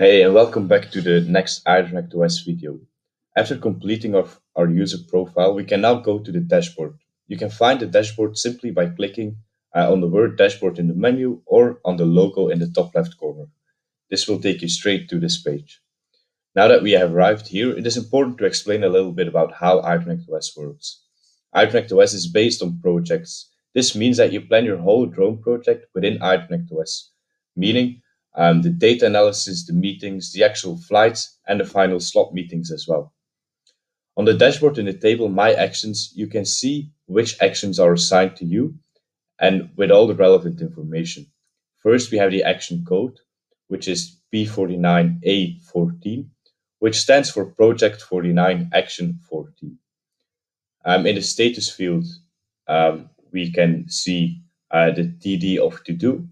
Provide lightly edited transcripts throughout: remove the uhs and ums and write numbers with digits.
Hey, and welcome back to the next IDRONECT Wes video. After completing our user profile, we can now go to the dashboard. You can find the dashboard simply by clicking on the word dashboard in the menu or on the logo in the top left corner. This will take you straight to this page. Now that we have arrived here, it is important to explain a little bit about how IDRONECT Wes works. IDRONECT Wes is based on projects. This means that you plan your whole drone project within IDRONECT Wes, meaning the data analysis, the meetings, the actual flights, and the final slot meetings as well. On the dashboard in the table My Actions, you can see which actions are assigned to you and with all the relevant information. First, we have the action code, which is P49A14, which stands for Project 49 Action 14. In the status field, we can see the TD of to do.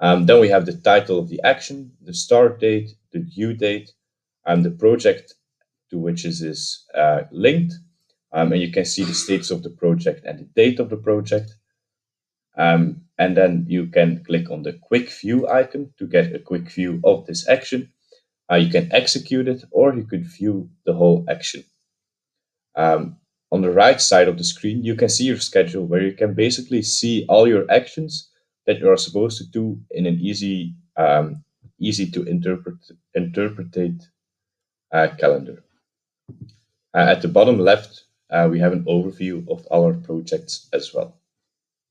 Then we have the title of the action, the start date, the due date, and the project to which it is linked. And you can see the status of the project and the date of the project. And then you can click on the quick view icon to get a quick view of this action. You can execute it or you could view the whole action. On the right side of the screen, you can see your schedule where you can basically see all your actions that you are supposed to do in an easy to interpret calendar. At the bottom left, we have an overview of all our projects as well.